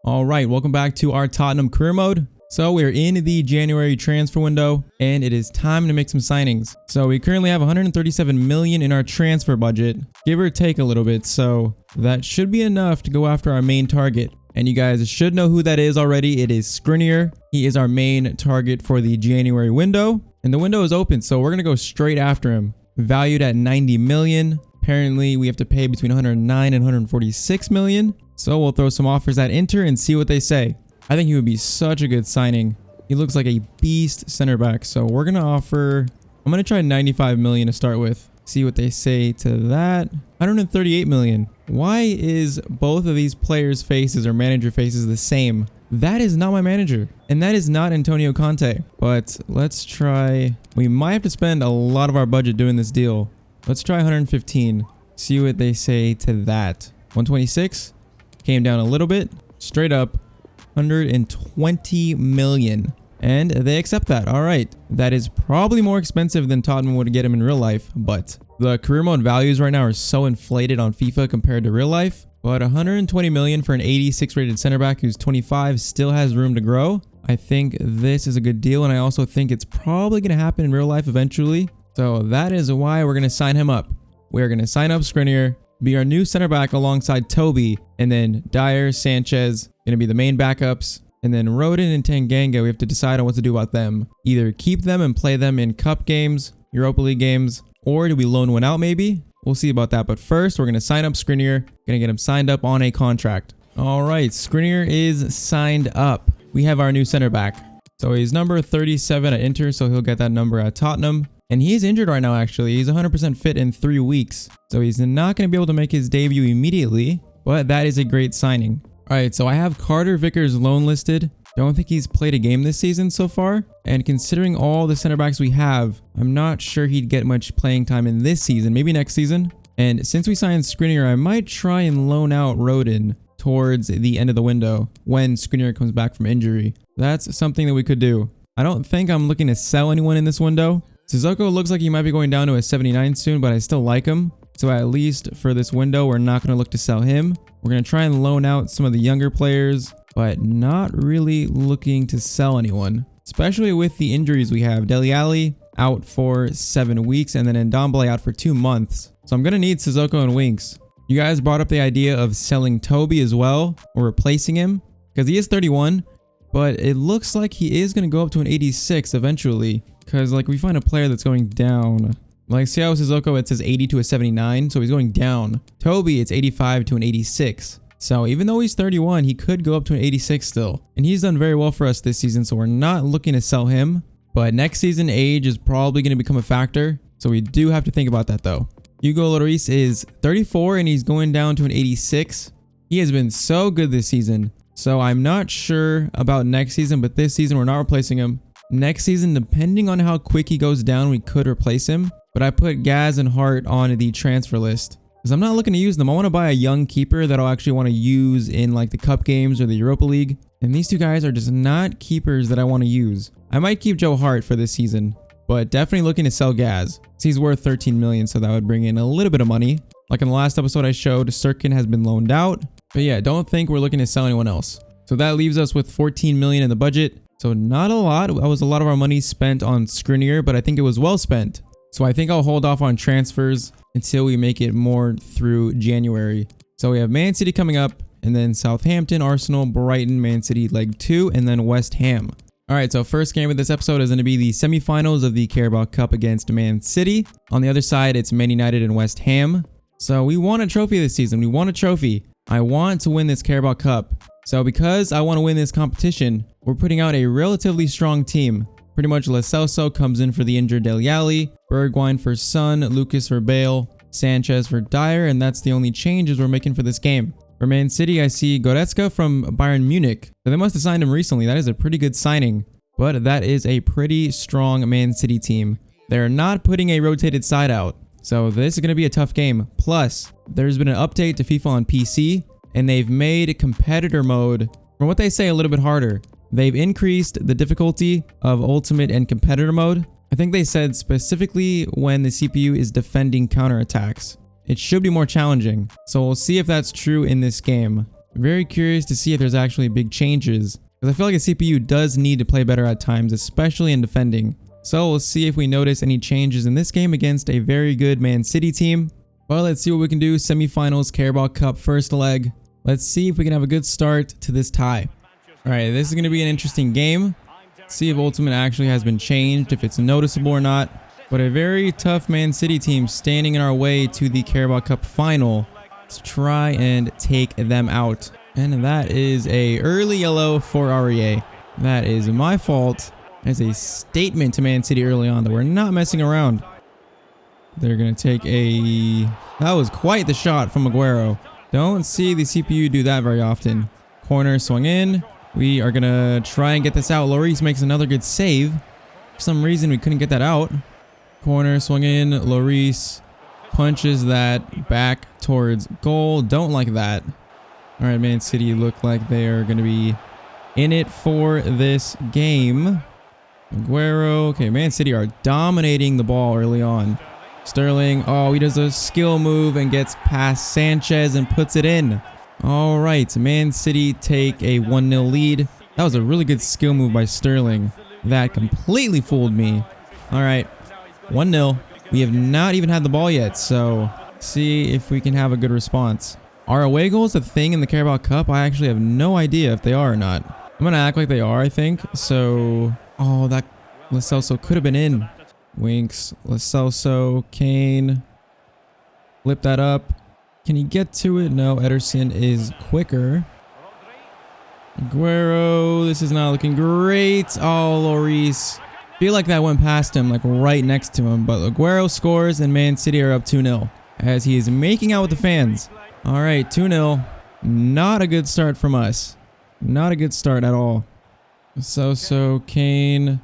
All right, welcome back to our Tottenham Career Mode. So we're in the January transfer window and it is time to make some signings. So we currently have 137 million in our transfer budget, give or take a little bit. So that should be enough to go after our main target. And you guys should know who that is already. It is Skriniar. He is our main target for the January window. And the window is open, so we're going to go straight after him. Valued at 90 million. Apparently, we have to pay between 109 and 146 million. So we'll throw some offers at Inter and see what they say. I think he would be such a good signing. He looks like a beast center back. So we're going to offer, I'm going to try 95 million to start with. See what they say to that. 138 million. Why is both of these players' faces or manager faces the same? That is not my manager. And that is not Antonio Conte. But let's try. We might have to spend a lot of our budget doing this deal. Let's try 115. See what they say to that. 126. Came down a little bit. Straight up. 120 million. And they accept that. All right. That is probably more expensive than Tottenham would get him in real life. But the career mode values right now are so inflated on FIFA compared to real life. But 120 million for an 86 rated center back who's 25 still has room to grow. I think this is a good deal. And I also think it's probably going to happen in real life eventually. So that is why we're going to sign him up. We're going to sign up Skriniar, be our new center back alongside Toby. And then Dyer, Sanchez, going to be the main backups. And then Rodin and Tanganga, we have to decide on what to do about them. Either keep them and play them in cup games, Europa League games, or do we loan one out maybe? We'll see about that. But first, we're going to sign up Skriniar. Going to get him signed up on a contract. All right, Skriniar is signed up. We have our new center back. So he's number 37 at Inter, so he'll get that number at Tottenham. And he's injured right now, actually. He's 100% fit in 3 weeks. So he's not going to be able to make his debut immediately, but that is a great signing. All right, so I have Carter Vickers loan listed. Don't think he's played a game this season so far. And considering all the center backs we have, I'm not sure he'd get much playing time in this season, maybe next season. And since we signed Skriniar, I might try and loan out Rodin towards the end of the window when Skriniar comes back from injury. That's something that we could do. I don't think I'm looking to sell anyone in this window. Sissoko looks like he might be going down to a 79 soon, but I still like him. So at least for this window, we're not going to look to sell him. We're going to try and loan out some of the younger players, but not really looking to sell anyone, especially with the injuries we have. Dele Alli out for 7 weeks and then Ndombele out for 2 months. So I'm going to need Sissoko and Winks. You guys brought up the idea of selling Toby as well or replacing him because he is 31, but it looks like he is going to go up to an 86 eventually because like we find a player that's going down. Like see how Sissoko it says 80 to a 79, so he's going down. Toby it's 85 to an 86. So even though he's 31, he could go up to an 86 still. And he's done very well for us this season, so we're not looking to sell him. But next season age is probably going to become a factor, so we do have to think about that though. Hugo Lloris is 34 and he's going down to an 86. He has been so good this season. So I'm not sure about next season, but this season we're not replacing him. Next season, depending on how quick he goes down, we could replace him. But I put Gaz and Hart on the transfer list because I'm not looking to use them. I want to buy a young keeper that I'll actually want to use in like the cup games or the Europa League. And these two guys are just not keepers that I want to use. I might keep Joe Hart for this season, but definitely looking to sell Gaz. He's worth 13 million, so that would bring in a little bit of money. Like in the last episode I showed, Sirkin has been loaned out. But yeah, don't think we're looking to sell anyone else. So that leaves us with 14 million in the budget. So not a lot. That was a lot of our money spent on Skriniar, but I think it was well spent. So I think I'll hold off on transfers until we make it more through January. So we have Man City coming up, and then Southampton, Arsenal, Brighton, Man City leg 2, and then West Ham. All right, so first game of this episode is going to be the semifinals of the Carabao Cup against Man City. On the other side, it's Man United and West Ham. So we want a trophy this season. We want a trophy. I want to win this Carabao Cup. So because I want to win this competition, we're putting out a relatively strong team. Pretty much Lo Celso comes in for the injured Dele Alli, Bergwijn for Son, Lucas for Bale, Sanchez for Dyer, and that's the only changes we're making for this game. For Man City, I see Goretzka from Bayern Munich. So they must have signed him recently. That is a pretty good signing. But that is a pretty strong Man City team. They're not putting a rotated side out. So this is going to be a tough game. Plus, there's been an update to FIFA on PC, and they've made competitor mode, from what they say, a little bit harder. They've increased the difficulty of ultimate and competitor mode. I think they said specifically when the CPU is defending counterattacks. It should be more challenging. So we'll see if that's true in this game. Very curious to see if there's actually big changes, because I feel like a CPU does need to play better at times, especially in defending. So we'll see if we notice any changes in this game against a very good Man City team. Well, let's see what we can do. Semifinals, Carabao Cup, first leg. Let's see if we can have a good start to this tie. All right, this is going to be an interesting game. See if Ultimate actually has been changed, if it's noticeable or not. But a very tough Man City team standing in our way to the Carabao Cup final. Let's try and take them out. And that is a early yellow for REA. That is my fault. As a statement to Man City early on that we're not messing around. They're going to take a... That was quite the shot from Aguero. Don't see the CPU do that very often. Corner swung in. We are going to try and get this out. Lloris makes another good save. For some reason, we couldn't get that out. Corner swung in. Lloris punches that back towards goal. Don't like that. All right, Man City look like they are going to be in it for this game. Aguero. Okay, Man City are dominating the ball early on. Sterling. Oh, he does a skill move and gets past Sanchez and puts it in. All right, Man City take a 1-0 lead. That was a really good skill move by Sterling. That completely fooled me. All right, 1-0. We have not even had the ball yet, so see if we can have a good response. Are away goals a thing in the Carabao Cup? I actually have no idea if they are or not. I'm going to act like they are, I think. So... Oh, that Lo Celso could have been in. Winks, Lo Celso, Kane. Flip that up. Can he get to it? No, Ederson is quicker. Aguero, this is not looking great. Oh, Lloris. Feel like that went past him, like right next to him. But Aguero scores and Man City are up 2-0 as he is making out with the fans. All right, 2-0. Not a good start from us. Not a good start at all. So Kane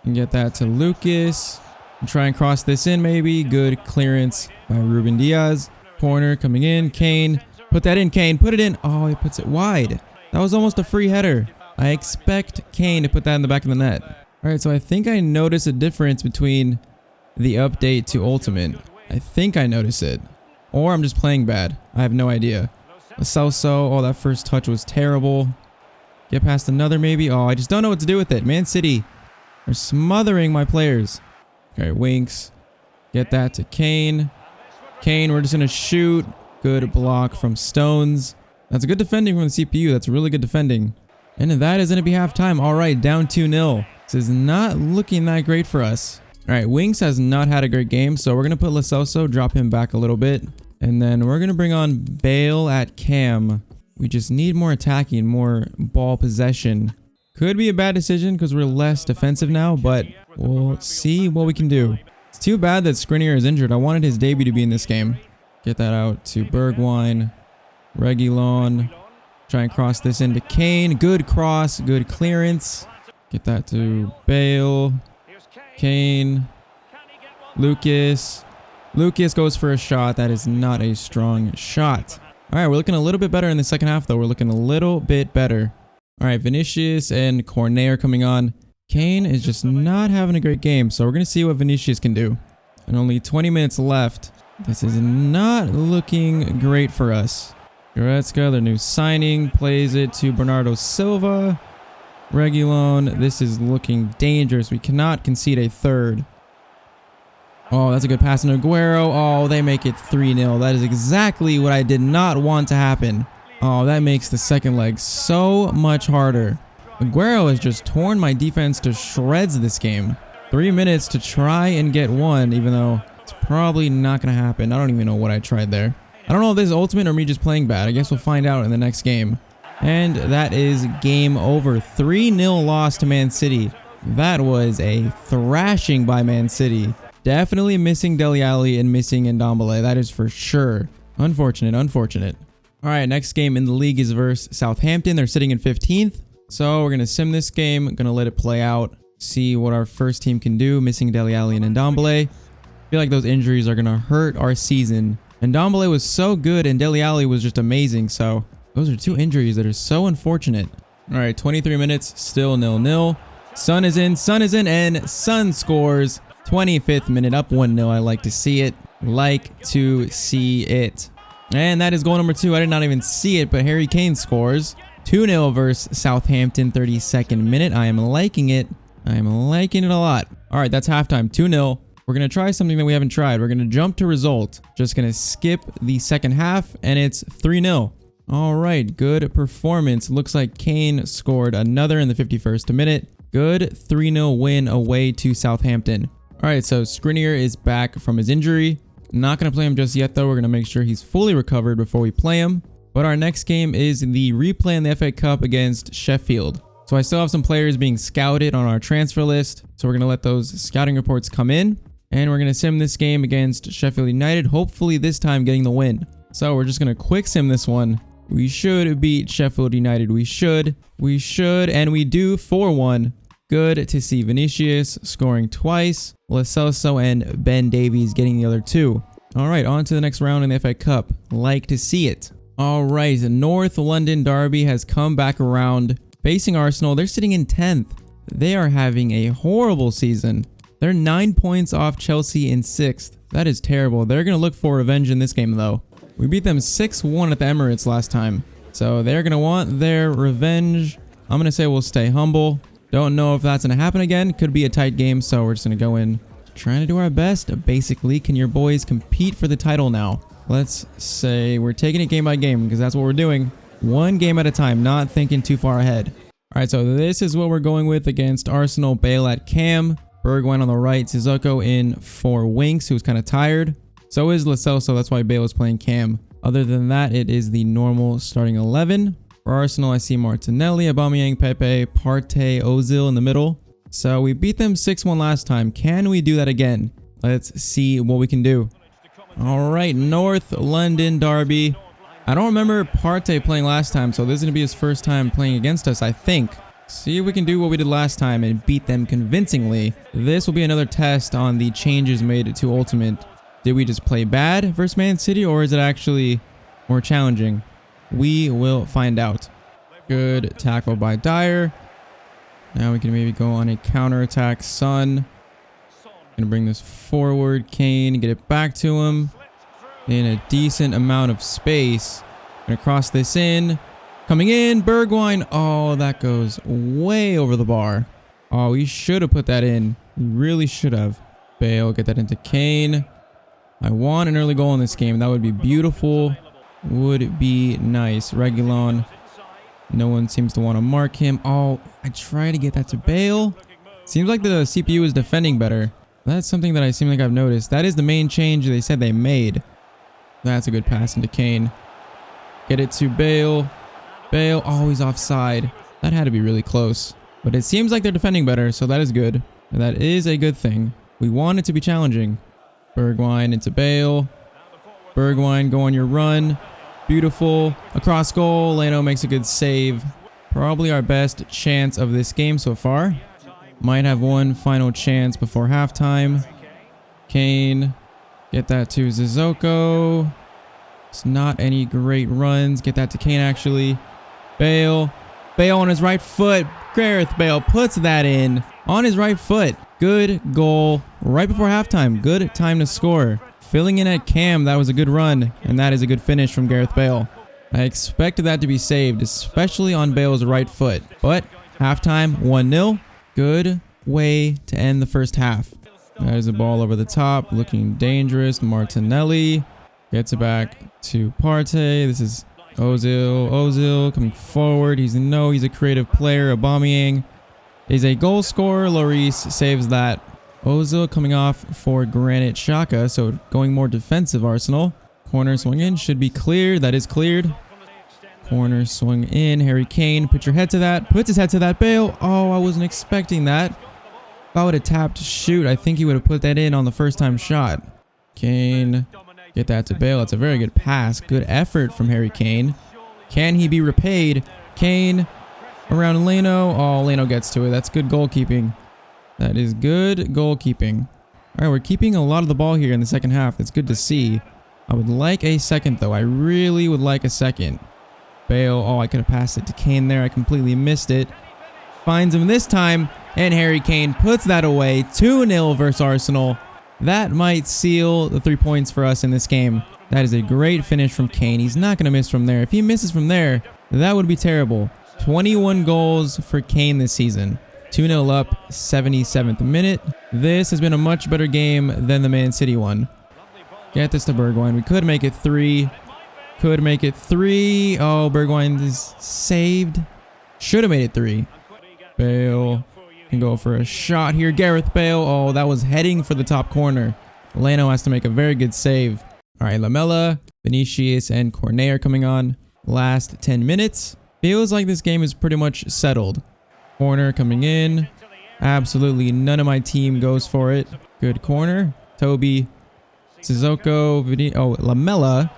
can get that to Lucas. And try and cross this in maybe. Good clearance by Ruben Diaz. Corner coming in. Kane. Put that in, Kane. Put it in. Oh, he puts it wide. That was almost a free header. I expect Kane to put that in the back of the net. All right, so I think I noticed a difference between the update to Ultimate. I think I noticed it. Or I'm just playing bad. I have no idea. Lo Celso. Oh, that first touch was terrible. Get past another maybe. Oh, I just don't know what to do with it. Man City are smothering my players. Okay, Winks. Get that to Kane. Kane, we're just going to shoot. Good block from Stones. That's good defending from the CPU. That's really good defending. And that is going to be halftime. All right, down 2-0. This is not looking that great for us. All right, Winks has not had a great game, so we're going to put Lo Celso, drop him back a little bit. And then we're going to bring on Bale at cam. We just need more attacking, more ball possession. Could be a bad decision because we're less defensive now, but we'll see what we can do. It's too bad that Skriniar is injured. I wanted his debut to be in this game. Get that out to Bergwijn. Reguilon. Try and cross this into Kane. Good cross, good clearance. Get that to Bale. Kane. Lucas. Lucas goes for a shot. That is not a strong shot. All right, we're looking a little bit better in the second half, though. We're looking a little bit better. All right, Vinicius and Cornet are coming on. Kane is just not having a great game, so we're going to see what Vinicius can do. And only 20 minutes left. This is not looking great for us. Goretzka, their new signing, plays it to Bernardo Silva. Reguilon, this is looking dangerous. We cannot concede a third. Oh, that's a good pass on Aguero. Oh, they make it 3-0. That is exactly what I did not want to happen. Oh, that makes the second leg so much harder. Aguero has just torn my defense to shreds this game. 3 minutes to try and get one, even though it's probably not going to happen. I don't even know what I tried there. I don't know if this is Ultimate or me just playing bad. I guess we'll find out in the next game. And that is game over. 3-0 loss to Man City. That was a thrashing by Man City. Definitely missing Dele Alli and missing Ndombele. That is for sure. Unfortunate, unfortunate. All right, next game in the league is versus Southampton. They're sitting in 15th. So we're going to sim this game. Going to let it play out. See what our first team can do. Missing Dele Alli and Ndombele. I feel like those injuries are going to hurt our season. Ndombele was so good and Dele Alli was just amazing. So those are two injuries that are so unfortunate. All right, 23 minutes. Still 0-0. Son is in, and Son scores. 25th minute, up 1-0. I like to see it. Like to see it. And that is goal number 2. I did not even see it, but Harry Kane scores. 2-0 versus Southampton, 32nd minute. I am liking it. I am liking it a lot. All right, that's halftime, 2-0. We're going to try something that we haven't tried. We're going to jump to result. Just going to skip the second half, and it's 3-0. All right, good performance. Looks like Kane scored another in the 51st minute. Good 3-0 win away to Southampton. All right, so Skriniar is back from his injury. Not going to play him just yet, though. We're going to make sure he's fully recovered before we play him. But our next game is the replay in the FA Cup against Sheffield. So I still have some players being scouted on our transfer list. So we're going to let those scouting reports come in. And we're going to sim this game against Sheffield United, hopefully this time getting the win. So we're just going to quick sim this one. We should beat Sheffield United. We should, and we do 4-1. Good to see Vinicius scoring twice. Lo Celso and Ben Davies getting the other 2. All right, on to the next round in the FA Cup. Like to see it. All right, the North London derby has come back around. Facing Arsenal, they're sitting in 10th. They are having a horrible season. They're 9 points off Chelsea in 6th. That is terrible. They're going to look for revenge in this game, though. We beat them 6-1 at the Emirates last time. So they're going to want their revenge. I'm going to say we'll stay humble. Don't know if that's going to happen again. Could be a tight game, so we're just going to go in trying to do our best. Basically, can your boys compete for the title now? Let's say we're taking it game by game because that's what we're doing. One game at a time, not thinking too far ahead. All right, so this is what we're going with against Arsenal. Bale at cam. Bergwijn on the right. Sissoko in for Winks, who's kind of tired. So is Lo Celso, that's why Bale is playing cam. Other than that, it is the normal starting 11. For Arsenal, I see Martinelli, Aubameyang, Pepe, Partey, Ozil in the middle. So we beat them 6-1 last time. Can we do that again? Let's see what we can do. All right, North London derby. I don't remember Partey playing last time, so this is going to be his first time playing against us, I think. See if we can do what we did last time and beat them convincingly. This will be another test on the changes made to Ultimate. Did we just play bad versus Man City, or is it actually more challenging? We will find out. Good tackle by Dyer. Now we can maybe go on a counter-attack. Son. Gonna bring this forward. Kane, get it back to him. In a decent amount of space. Gonna cross this in. Coming in, Bergwijn. Oh, that goes way over the bar. Oh, we should have put that in. We really should have. Bale, get that into Kane. I want an early goal in this game. That would be beautiful. Would be nice. Reguilon. No one seems to want to mark him. Oh, I try to get that to Bale. Seems like the CPU is defending better. That's something that I seem like I've noticed. That is the main change they said they made. That's a good pass into Kane. Get it to Bale. Bale. Oh, he's offside. That had to be really close. But it seems like they're defending better, so that is good. That is a good thing. We want it to be challenging. Bergwijn into Bale. Bergwijn, go on your run. Beautiful. Across goal. Leno makes a good save. Probably our best chance of this game so far. Might have one final chance before halftime. Kane. Get that to Sissoko. It's not any great runs. Get that to Kane, actually. Bale. Bale on his right foot. Gareth Bale puts that in on his right foot. Good goal right before halftime. Good time to score. Filling in at cam, that was a good run. And that is a good finish from Gareth Bale. I expected that to be saved, especially on Bale's right foot. But halftime, 1-0. Good way to end the first half. There's a ball over the top, looking dangerous. Martinelli gets it back to Partey. This is Ozil. Ozil coming forward. He's a creative player. Aubameyang is a goal scorer. Lloris saves that. Ozil coming off for Granit Xhaka, so going more defensive Arsenal. Corner swing in should be cleared. That is cleared. Corner swing in. Harry Kane, put your head to that. Puts his head to that. Bale. Oh, I wasn't expecting that. If I would have tapped shoot, I think he would have put that in on the first time shot. Kane, get that to Bale. That's a very good pass. Good effort from Harry Kane. Can he be repaid? Kane around Leno. Oh, Leno gets to it. That's good goalkeeping. That is good goalkeeping. All right, we're keeping a lot of the ball here in the second half. That's good to see. I would like a second, though. I really would like a second. Bale. Oh, I could have passed it to Kane there. I completely missed it. Finds him this time. And Harry Kane puts that away. 2-0 versus Arsenal. That might seal the 3 points for us in this game. That is a great finish from Kane. He's not going to miss from there. If he misses from there, that would be terrible. 21 goals for Kane this season. 2-0 up, 77th minute. This has been a much better game than the Man City one. Get this to Bergwijn. We could make it 3. Could make it 3. Oh, Bergwijn is saved. Should have made it 3. Bale can go for a shot here. Gareth Bale. Oh, that was heading for the top corner. Leno has to make a very good save. All right, Lamela, Vinicius, and Cornet are coming on. Last 10 minutes. Feels like this game is pretty much settled. Corner coming in. Absolutely none of my team goes for it. Good corner. Toby, Sissoko, Lamela.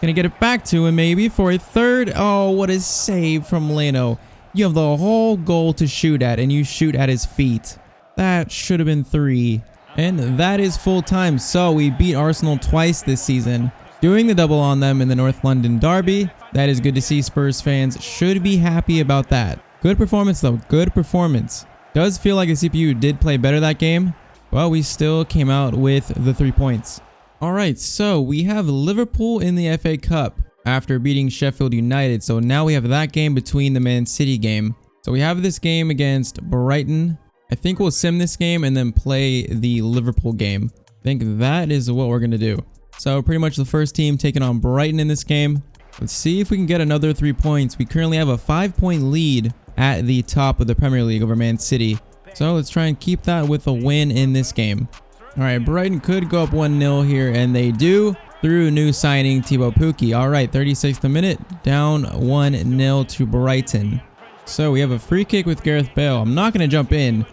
Gonna get it back to him maybe for a third. Oh, what a save from Leno. You have the whole goal to shoot at, and you shoot at his feet. That should have been 3. And that is full time. So we beat Arsenal twice this season, doing the double on them in the North London derby. That is good to see. Spurs fans should be happy about that. Good performance though. Good performance. Does feel like the CPU did play better that game. Well, we still came out with the 3 points. All right, so we have Liverpool in the FA Cup after beating Sheffield United. So now we have that game between the Man City game. So we have this game against Brighton. I think we'll sim this game and then play the Liverpool game. I think that is what we're going to do. So pretty much the first team taking on Brighton in this game. Let's see if we can get another 3 points. We currently have a 5-point lead at the top of the Premier League over Man City. So let's try and keep that with a win in this game. All right, Brighton could go up 1-0 here, and they do through new signing Thibaut Pukki. All right, 36th minute, down 1-0 to Brighton. So we have a free kick with Gareth Bale. I'm not going to jump in.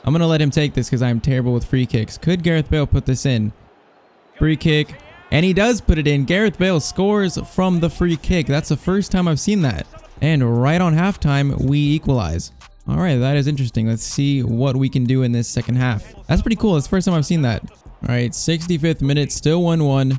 I'm going to let him take this because I'm terrible with free kicks. Could Gareth Bale put this in? Free kick. And he does put it in. Gareth Bale scores from the free kick. That's the first time I've seen that. And right on halftime, we equalize. All right, that is interesting. Let's see what we can do in this second half. That's pretty cool. It's the first time I've seen that. All right, 65th minute, still 1-1.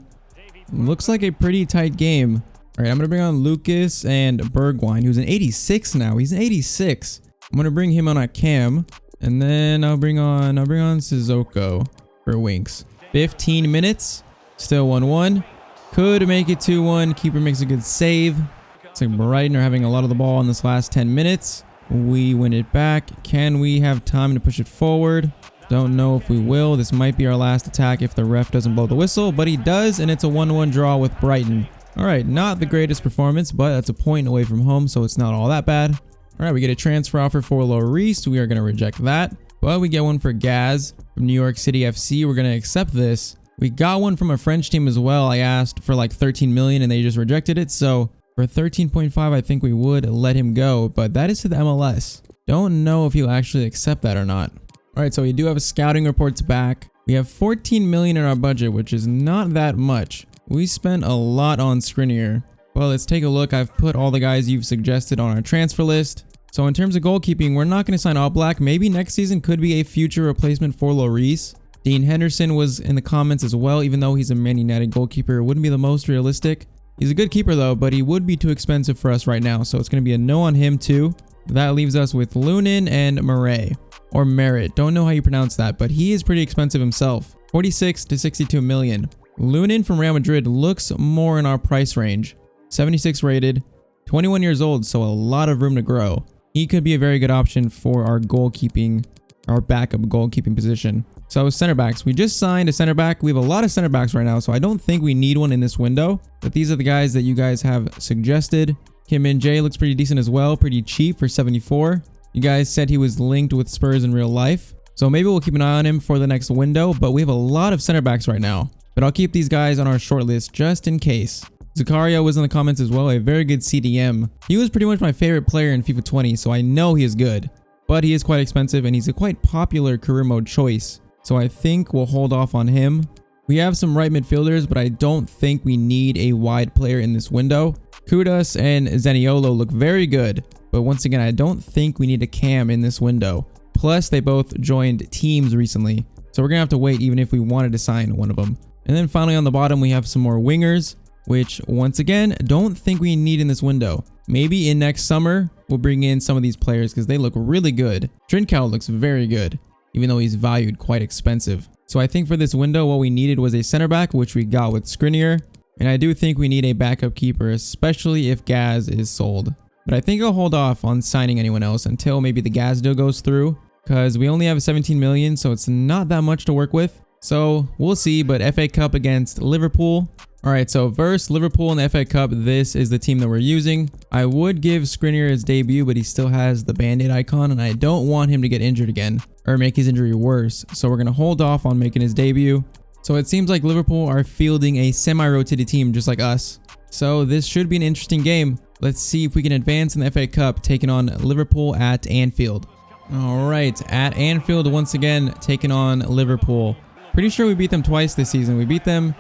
Looks like a pretty tight game. All right, I'm going to bring on Lucas and Bergwijn, who's an 86 now. He's an 86. I'm going to bring him on a cam. And then I'll bring on Sissoko for Winks. 15 minutes, still 1-1. Could make it 2-1. Keeper makes a good save. Looks like Brighton are having a lot of the ball in this last 10 minutes. We win it back. Can we have time to push it forward? Don't know if we will. This might be our last attack if the ref doesn't blow the whistle, but he does, and it's a 1-1 draw with Brighton. All right, not the greatest performance, but that's a point away from home, so it's not all that bad. All right, we get a transfer offer for Lloris. We are going to reject that. But we get one for Gaz from New York City FC. We're going to accept this. We got one from a French team as well. I asked for like 13 million and they just rejected it. So for 13.5, I think we would let him go. But that is to the MLS. Don't know if he'll actually accept that or not. All right, so we do have scouting reports back. We have 14 million in our budget, which is not that much. We spent a lot on Skriniar. Well, let's take a look. I've put all the guys you've suggested on our transfer list. So in terms of goalkeeping, we're not going to sign Oblak. Maybe next season could be a future replacement for Lloris. Dean Henderson was in the comments as well, even though he's a Man United goalkeeper. It wouldn't be the most realistic. He's a good keeper though, but he would be too expensive for us right now. So it's going to be a no on him too. That leaves us with Lunin and Murray. Or Merritt. Don't know how you pronounce that, but he is pretty expensive himself. 46 to 62 million. Lunin from Real Madrid looks more in our price range. 76 rated, 21 years old, so a lot of room to grow. He could be a very good option for our goalkeeping, our backup goalkeeping position. So center backs, we just signed a center back. We have a lot of center backs right now, so I don't think we need one in this window. But these are the guys that you guys have suggested. Kim Min-jae looks pretty decent as well, pretty cheap for 74. You guys said he was linked with Spurs in real life. So maybe we'll keep an eye on him for the next window, but we have a lot of center backs right now. But I'll keep these guys on our short list just in case. Zakaria was in the comments as well, a very good CDM. He was pretty much my favorite player in FIFA 20, so I know he is good. But he is quite expensive and he's a quite popular career mode choice. So I think we'll hold off on him. We have some right midfielders, but I don't think we need a wide player in this window. Kudas and Zaniolo look very good. But once again, I don't think we need a cam in this window. Plus, they both joined teams recently. So we're going to have to wait even if we wanted to sign one of them. And then finally on the bottom, we have some more wingers, which once again, don't think we need in this window. Maybe in next summer, we'll bring in some of these players because they look really good. Trincao looks very good, even though he's valued quite expensive. So I think for this window, what we needed was a center back, which we got with Skriniar. And I do think we need a backup keeper, especially if Gaz is sold. But I think I'll hold off on signing anyone else until maybe the Gaz deal goes through, because we only have 17 million, so it's not that much to work with. So we'll see, but FA Cup against Liverpool. All right, so versus Liverpool in the FA Cup, this is the team that we're using. I would give Skriniar his debut, but he still has the Band-Aid icon, and I don't want him to get injured again or make his injury worse. So we're going to hold off on making his debut. So it seems like Liverpool are fielding a semi-rotated team just like us. So this should be an interesting game. Let's see if we can advance in the FA Cup, taking on Liverpool at Anfield. All right, at Anfield once again, taking on Liverpool. Pretty sure we beat them twice this season. We beat them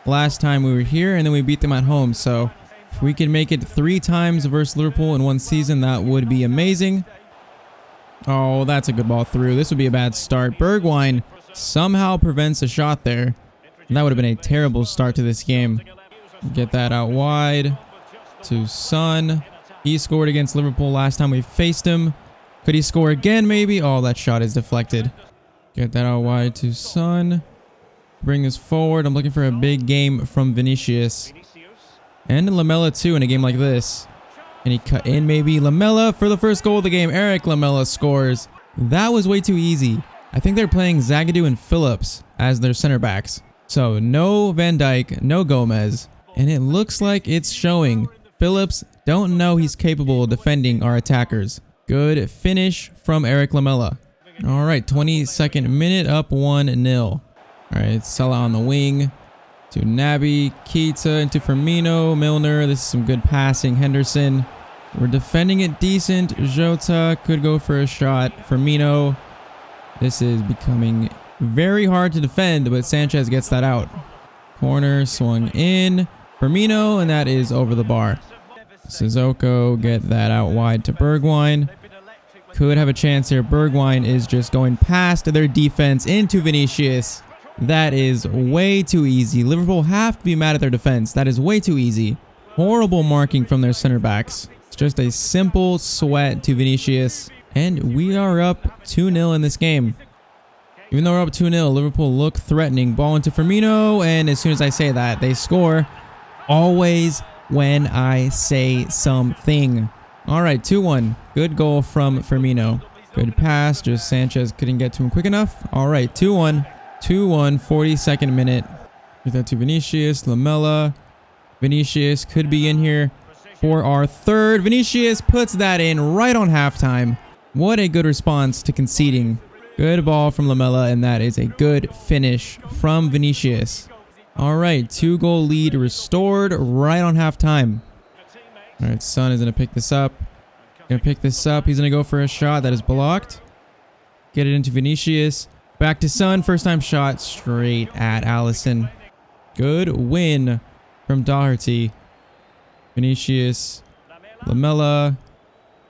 last time we were here, and then we beat them at home. So if we can make it 3 times versus Liverpool in one season, that would be amazing. Oh, that's a good ball through. This would be a bad start. Bergwijn somehow prevents a shot there. That would have been a terrible start to this game. Get that out wide to Son. He scored against Liverpool last time we faced him. Could he score again maybe? Oh, that shot is deflected. Get that out wide to Son. Bring this forward. I'm looking for a big game from Vinicius. And Lamela too in a game like this. And he cut in maybe. Lamela for the first goal of the game. Eric Lamela scores. That was way too easy. I think they're playing Zagadou and Phillips as their center backs. So no Van Dijk, no Gomez. And it looks like it's showing. Phillips don't know he's capable of defending our attackers. Good finish from Eric Lamela. All right, 22nd minute, up 1-0. All right, Salah on the wing to Naby, Keita into Firmino, Milner. This is some good passing. Henderson. We're defending it decent. Jota could go for a shot. Firmino. This is becoming very hard to defend, but Sanchez gets that out. Corner swung in. Firmino, and that is over the bar. Sissoko get that out wide to Bergwijn. Could have a chance here. Bergwijn is just going past their defense into Vinicius. That is way too easy. Liverpool have to be mad at their defense. That is way too easy. Horrible marking from their center backs. It's just a simple sweat to Vinicius. And we are up 2-0 in this game. Even though we're up 2-0, Liverpool look threatening. Ball into Firmino, and as soon as I say that, they score. Always when I say something. All right, 2-1. Good goal from Firmino. Good pass, just Sanchez couldn't get to him quick enough. All right, 2-1. 2-1, 42nd minute. Get that to Vinicius, Lamela. Vinicius could be in here for our third. Vinicius puts that in right on halftime. What a good response to conceding. Good ball from Lamela, and that is a good finish from Vinicius. All right, 2-goal lead restored right on halftime. All right, Son is going to pick this up. He's going to go for a shot that is blocked. Get it into Vinicius. Back to Son. First time shot straight at Alisson. Good win from Doherty. Vinicius. Lamela.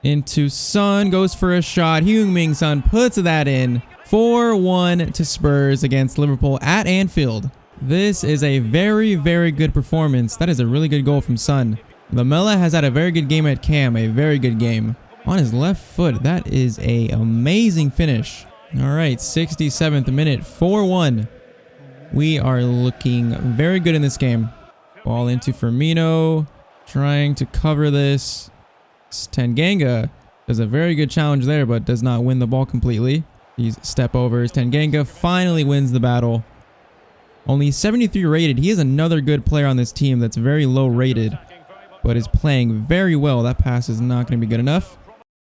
Into Son. Goes for a shot. Heung-min Son puts that in. 4-1 to Spurs against Liverpool at Anfield. This is a very, very good performance. That is a really good goal from Son. Lamela has had a very good game at Cam. A very good game. On his left foot. That is an amazing finish. All right, 67th minute, 4-1. We are looking very good in this game. Ball into Firmino, trying to cover this. Tanganga does a very good challenge there, but does not win the ball completely. These step overs. Tanganga finally wins the battle. Only 73 rated. He is another good player on this team that's very low rated, but is playing very well. That pass is not going to be good enough.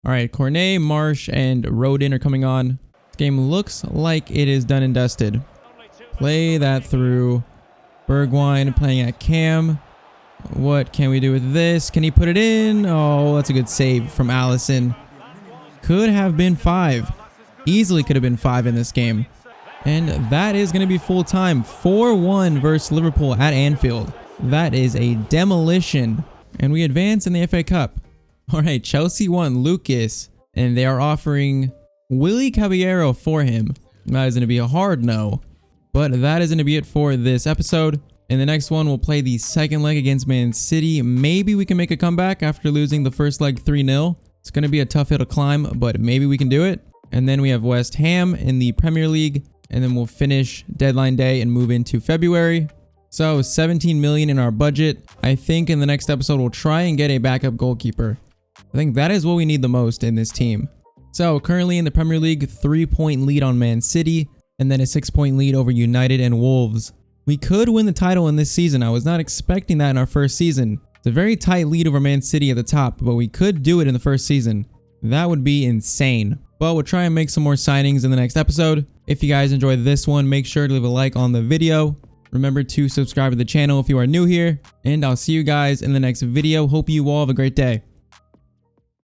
All right, Cornet, Marsh, and Rodin are coming on. This game looks like it is done and dusted. Play that through. Bergwijn playing at Cam. What can we do with this? Can he put it in? Oh, that's a good save from Alisson. Could have been 5. Easily could have been 5 in this game. And that is going to be full time. 4-1 versus Liverpool at Anfield. That is a demolition. And we advance in the FA Cup. All right, Chelsea won Lucas, and they are offering Willy Caballero for him. That is going to be a hard no. But that is going to be it for this episode. In the next one, we'll play the second leg against Man City. Maybe we can make a comeback after losing the first leg 3-0. It's going to be a tough hill to climb, but maybe we can do it. And then we have West Ham in the Premier League. and then we'll finish deadline day and move into February. So 17 million in our budget. I think in the next episode, we'll try and get a backup goalkeeper. I think that is what we need the most in this team. So currently in the Premier League, 3-point lead on Man City, and then a 6-point lead over United and Wolves. We could win the title in this season. I was not expecting that in our first season. It's a very tight lead over Man City at the top, but we could do it in the first season. That would be insane. But we'll try and make some more signings in the next episode. If you guys enjoyed this one, make sure to leave a like on the video. Remember to subscribe to the channel if you are new here, and I'll see you guys in the next video. Hope you all have a great day.